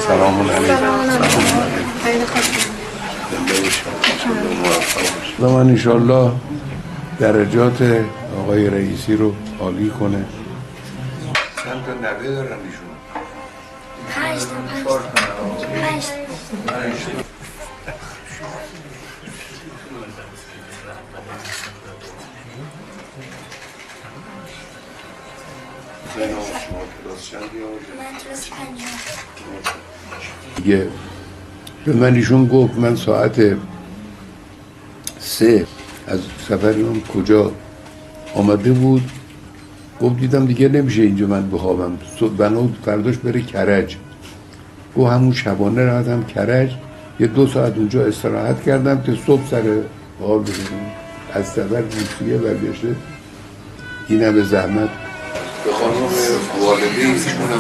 سلام علیکم. من انشالله درجات آقای رئیسی رو عالی کنه. چند تا نوه دارن ایشون؟ 5 دیگه به من ایشون گفت من ساعت 3 از سفرم کجا آمده بود، گفت دیدم دیگه نمیشه اینجا من بخوابم، بنا فرداش بره کرج. گفت همون شبانه رفتم کرج، یه 2 ساعت اونجا استراحت کردم که صبح سر حال بزنیم از سفر روسیه برگشته. اینم به زحمت به خانم والده ایشون